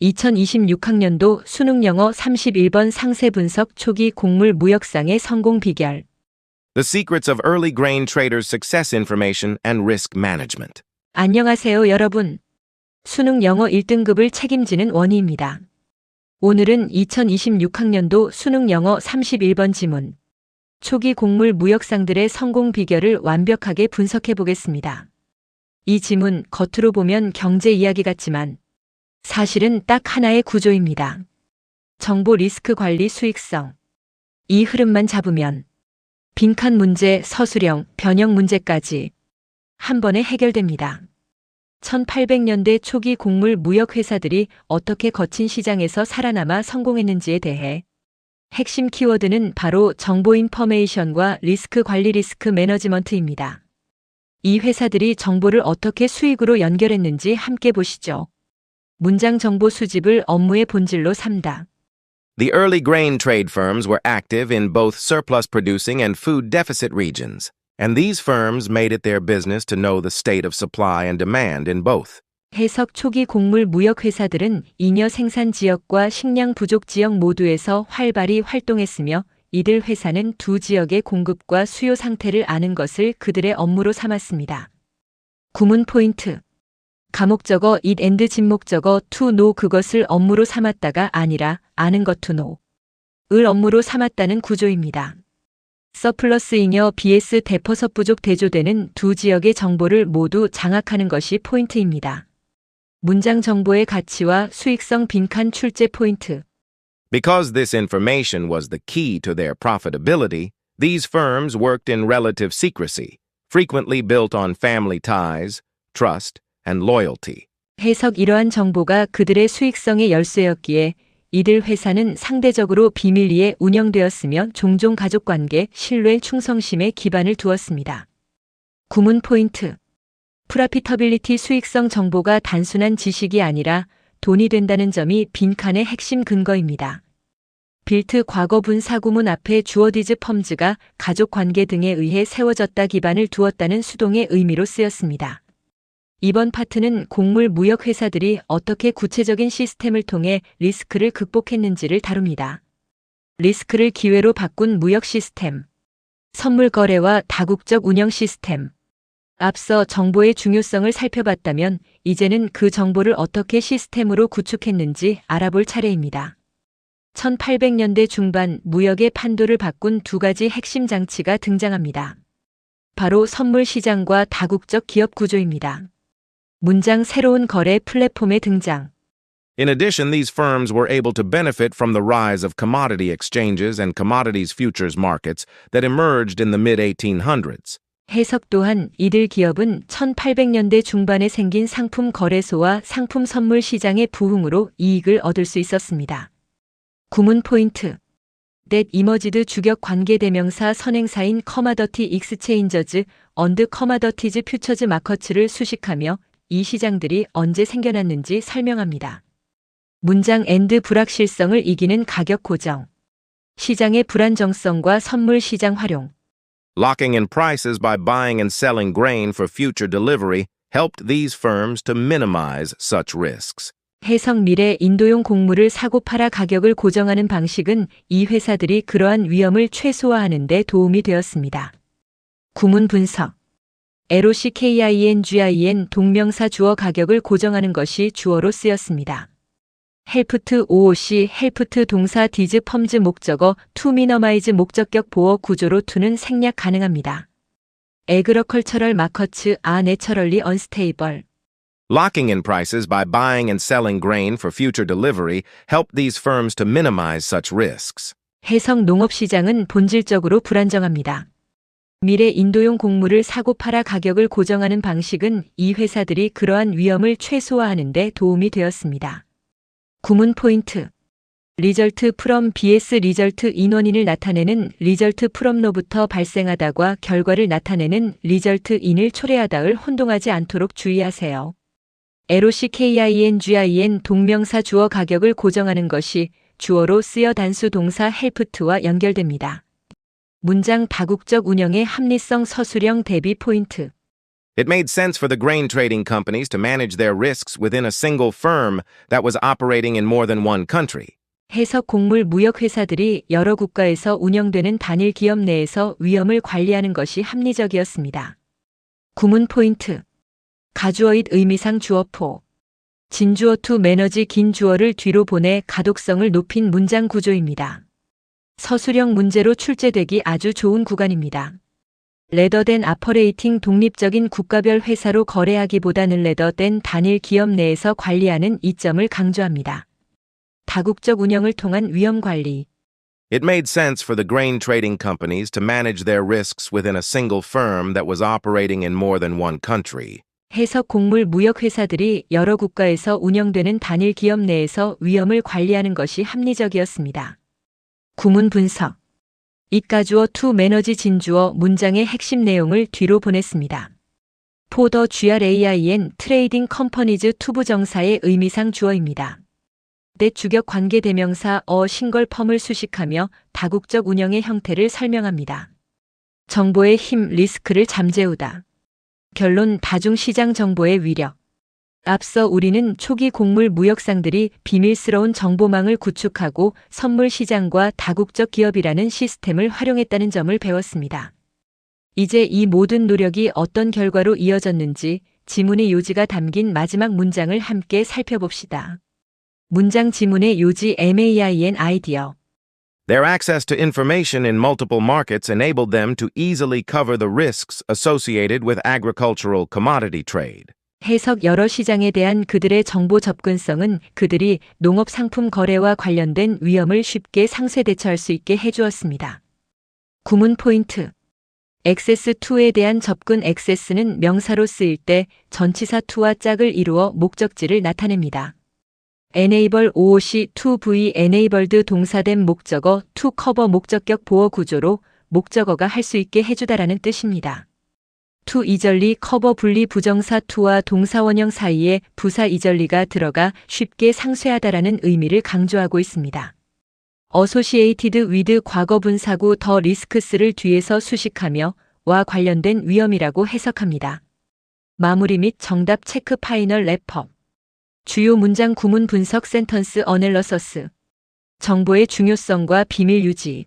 2026학년도 수능 영어 31번 상세 분석 초기 곡물 무역상의 성공 비결. The secrets of early grain traders' success information and risk management. 안녕하세요, 여러분. 수능 영어 1등급을 책임지는 원희입니다. 오늘은 2026학년도 수능 영어 31번 지문. 초기 곡물 무역상들의 성공 비결을 완벽하게 분석해 보겠습니다. 이 지문 겉으로 보면 경제 이야기 같지만 사실은 딱 하나의 구조입니다. 정보 리스크 관리 수익성. 이 흐름만 잡으면 빈칸 문제, 서술형, 변형 문제까지 한 번에 해결됩니다. 1800년대 초기 곡물 무역 회사들이 어떻게 거친 시장에서 살아남아 성공했는지에 대해 핵심 키워드는 바로 정보 인포메이션과 리스크 관리 리스크 매너지먼트입니다. 이 회사들이 정보를 어떻게 수익으로 연결했는지 함께 보시죠. 문장 정보 수집을 업무의 본질로 삼다. The early grain trade firms were active in both surplus producing and food deficit regions, and these firms made it their business to know the state of supply and demand in both. 해석 초기 곡물 무역 회사들은 잉여 생산 지역과 식량 부족 지역 모두에서 활발히 활동했으며 이들 회사는 두 지역의 공급과 수요 상태를 아는 것을 그들의 업무로 삼았습니다. 구문 포인트. 가목적어 it and 진목적어 to know 그것을 업무로 삼았다가 아니라 아는 것 to know 을 업무로 삼았다는 구조입니다. 서플러스 잉여 vs 대퍼섯 부족 대조되는 두 지역의 정보를 모두 장악하는 것이 포인트입니다. 문장 정보의 가치와 수익성 빈칸 출제 포인트. Because this information was the key to their profitability, these firms worked in relative secrecy, frequently built on family ties, trust, and loyalty. 해석 이러한 정보가 그들의 수익성의 열쇠였기에 이들 회사는 상대적으로 비밀리에 운영되었으며 종종 가족관계, 신뢰, 충성심에 기반을 두었습니다. 구문 포인트. 프라피터빌리티 수익성 정보가 단순한 지식이 아니라 돈이 된다는 점이 빈칸의 핵심 근거입니다. 빌트 과거 분사 구문 앞에 주어디즈 펌즈가 가족관계 등에 의해 세워졌다 기반을 두었다는 수동의 의미로 쓰였습니다. 이번 파트는 곡물 무역 회사들이 어떻게 구체적인 시스템을 통해 리스크를 극복했는지를 다룹니다. 리스크를 기회로 바꾼 무역 시스템. 선물 거래와 다국적 운영 시스템. 앞서 정보의 중요성을 살펴봤다면 이제는 그 정보를 어떻게 시스템으로 구축했는지 알아볼 차례입니다. 1800년대 중반 무역의 판도를 바꾼 두 가지 핵심 장치가 등장합니다. 바로 선물 시장과 다국적 기업 구조입니다. 문장 새로운 거래 플랫폼의 등장. In addition, these firms were able to benefit from the rise of commodity exchanges and commodities futures markets that emerged in the mid-1800s. 해석 또한 이들 기업은 1800년대 중반에 생긴 상품 거래소와 상품 선물 시장의 부흥으로 이익을 얻을 수 있었습니다. 구문 포인트. That emerged 주격 관계 대명사 선행사인 커머더티 익스체인저즈, 언드 커머더티즈 퓨처즈 마커츠를 수식하며 이 시장들이 언제 생겨났는지 설명합니다. 문장 and 불확실성을 이기는 가격 고정. 시장의 불안정성과 선물 시장 활용. Locking in prices by buying and selling grain for future delivery helped these firms to minimize such risks. 해석 미래 인도용 곡물을 사고 팔아 가격을 고정하는 방식은 이 회사들이 그러한 위험을 최소화하는 데 도움이 되었습니다. 구문 분석. LOCKINGIN 동명사 주어 가격을 고정하는 것이 주어로 쓰였습니다. 헬프트 OOC 헬프트 동사 디즈 펌즈 목적어 to minimize 목적격 보어 구조로 to는 생략 가능합니다. Agricultural markets are naturally unstable. Locking in prices by buying and selling grain for future delivery helped these firms to minimize such risks. 해석 농업 시장은 본질적으로 불안정합니다. 미래 인도용 곡물을 사고 팔아 가격을 고정하는 방식은 이 회사들이 그러한 위험을 최소화하는 데 도움이 되었습니다. 구문 포인트. 리절트 프롬 vs 리절트 인 원인을 나타내는 리절트 프롬로부터 발생하다과 결과를 나타내는 리절트 인을 초래하다를 혼동하지 않도록 주의하세요. LOCKINGIN 동명사 주어 가격을 고정하는 것이 주어로 쓰여 단수 동사 헬프트와 연결됩니다. 문장 다국적 운영의 합리성 서술형 대비 포인트. It made sense for the grain trading companies to manage their risks within a single firm that was operating in more than one country. 해석 곡물 무역 회사들이 여러 국가에서 운영되는 단일 기업 내에서 위험을 관리하는 것이 합리적이었습니다. 구문 포인트. 가주어잇 의미상 주어포. 진주어 투 매너지 긴 주어를 뒤로 보내 가독성을 높인 문장 구조입니다. 서술형 문제로 출제되기 아주 좋은 구간입니다. 레더댄 아퍼레이팅 독립적인 국가별 회사로 거래하기보다는 레더댄 단일 기업 내에서 관리하는 이점을 강조합니다. 다국적 운영을 통한 위험 관리. It made sense for the grain trading companies to manage their risks within a single firm that was operating in more than one country. 해석 곡물 무역 회사들이 여러 국가에서 운영되는 단일 기업 내에서 위험을 관리하는 것이 합리적이었습니다. 구문 분석. 이가주어 투 매너지 진주어 문장의 핵심 내용을 뒤로 보냈습니다. 포더 GRAIN 트레이딩 컴퍼니즈 투부정사의 의미상 주어입니다. 내 주격 관계 대명사 싱걸 펌을 수식하며 다국적 운영의 형태를 설명합니다. 정보의 힘 리스크를 잠재우다. 결론 다중시장 정보의 위력. 앞서 우리는 초기 곡물 무역상들이 비밀스러운 정보망을 구축하고 선물 시장과 다국적 기업이라는 시스템을 활용했다는 점을 배웠습니다. 이제 이 모든 노력이 어떤 결과로 이어졌는지 지문의 요지가 담긴 마지막 문장을 함께 살펴봅시다. 문장 지문의 요지 MAIN 아이디어. Their access to information in multiple markets enabled them to easily cover the risks associated with agricultural commodity trade. 해석 여러 시장에 대한 그들의 정보 접근성은 그들이 농업 상품 거래와 관련된 위험을 쉽게 상세 대처할 수 있게 해주었습니다. 구문 포인트. 액세스 to에 대한 접근 액세스는 명사로 쓰일 때 전치사 to와 짝을 이루어 목적지를 나타냅니다. enable OOC to V enabled 동사된 목적어 to cover 목적격 보어 구조로 목적어가 할 수 있게 해주다라는 뜻입니다. to 이절리 커버 분리 부정사 to와 동사 원형 사이에 부사 이절리가 들어가 쉽게 상쇄하다라는 의미를 강조하고 있습니다. associated with 과거 분사구 더 리스크스를 뒤에서 수식하며 와 관련된 위험이라고 해석합니다. 마무리 및 정답 체크 파이널 랩업. 주요 문장 구문 분석 센턴스 어널러서스. 정보의 중요성과 비밀 유지.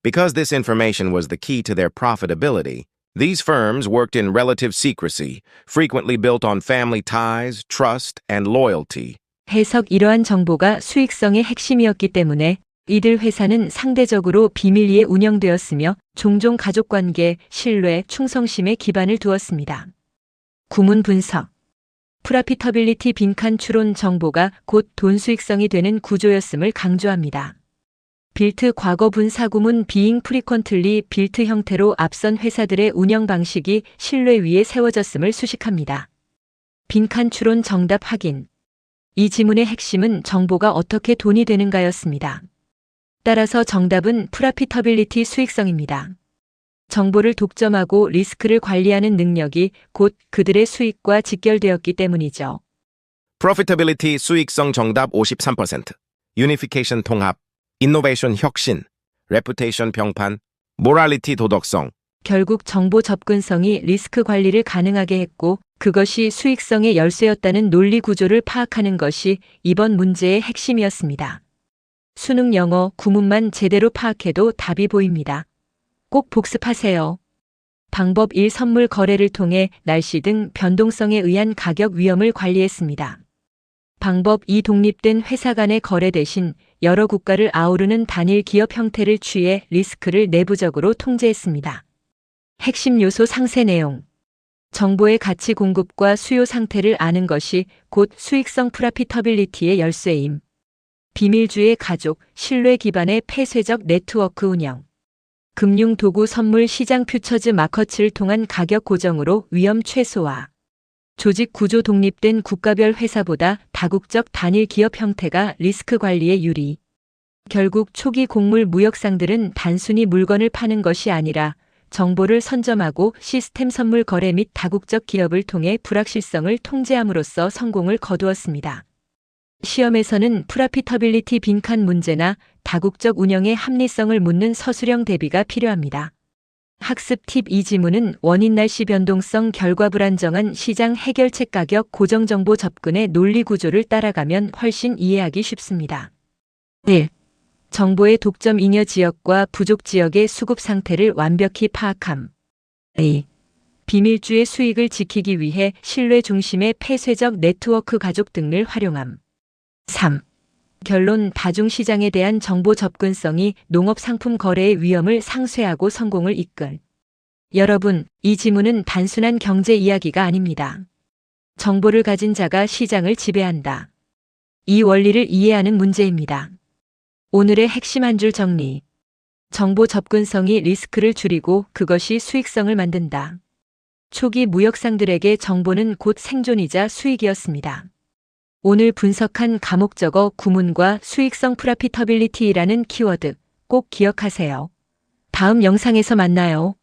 Because this information was the key to their profitability, these firms worked in relative secrecy, frequently built on family ties, trust, and loyalty. 해석 이러한 정보가 수익성의 핵심이었기 때문에 이들 회사는 상대적으로 비밀리에 운영되었으며 종종 가족관계, 신뢰, 충성심에 기반을 두었습니다. 구문 분석. 프라피터빌리티 빈칸 추론 정보가 곧 돈 수익성이 되는 구조였음을 강조합니다. 빌트 과거 분사 구문 being frequently 빌트 형태로 앞선 회사들의 운영 방식이 신뢰 위에 세워졌음을 수식합니다. 빈칸 추론 정답 확인. 이 지문의 핵심은 정보가 어떻게 돈이 되는가였습니다. 따라서 정답은 프라피터빌리티 수익성입니다. 정보를 독점하고 리스크를 관리하는 능력이 곧 그들의 수익과 직결되었기 때문이죠. Profitability 수익성 정답 53%. Unification 통합, Innovation 혁신, Reputation 평판, Morality 도덕성. 결국 정보 접근성이 리스크 관리를 가능하게 했고 그것이 수익성의 열쇠였다는 논리 구조를 파악하는 것이 이번 문제의 핵심이었습니다. 수능 영어 구문만 제대로 파악해도 답이 보입니다. 꼭 복습하세요. 방법 1. 선물 거래를 통해 날씨 등 변동성에 의한 가격 위험을 관리했습니다. 방법 2. 독립된 회사 간의 거래 대신 여러 국가를 아우르는 단일 기업 형태를 취해 리스크를 내부적으로 통제했습니다. 핵심 요소 상세 내용. 정보의 가치 공급과 수요 상태를 아는 것이 곧 수익성 프라피터빌리티의 열쇠임. 비밀주의 가족, 신뢰 기반의 폐쇄적 네트워크 운영. 금융 도구 선물 시장 퓨처즈 마커츠를 통한 가격 고정으로 위험 최소화. 조직 구조 독립된 국가별 회사보다 다국적 단일 기업 형태가 리스크 관리에 유리. 결국 초기 곡물 무역상들은 단순히 물건을 파는 것이 아니라 정보를 선점하고 시스템 선물 거래 및 다국적 기업을 통해 불확실성을 통제함으로써 성공을 거두었습니다. 시험에서는 프라피터빌리티 빈칸 문제나 다국적 운영의 합리성을 묻는 서술형 대비가 필요합니다. 학습 팁 이 지문은 원인 날씨 변동성 결과 불안정한 시장 해결책 가격 고정 정보 접근의 논리 구조를 따라가면 훨씬 이해하기 쉽습니다. 1. 정보의 독점 잉여 지역과 부족 지역의 수급 상태를 완벽히 파악함. 2. 비밀주의 수익을 지키기 위해 신뢰 중심의 폐쇄적 네트워크 가족 등을 활용함. 3. 결론 다중시장에 대한 정보 접근성이 농업상품 거래의 위험을 상쇄하고 성공을 이끌. 여러분, 이 지문은 단순한 경제 이야기가 아닙니다. 정보를 가진 자가 시장을 지배한다. 이 원리를 이해하는 문제입니다. 오늘의 핵심 한 줄 정리. 정보 접근성이 리스크를 줄이고 그것이 수익성을 만든다. 초기 무역상들에게 정보는 곧 생존이자 수익이었습니다. 오늘 분석한 가목적어 구문과 수익성 프라피터빌리티라는 키워드 꼭 기억하세요. 다음 영상에서 만나요.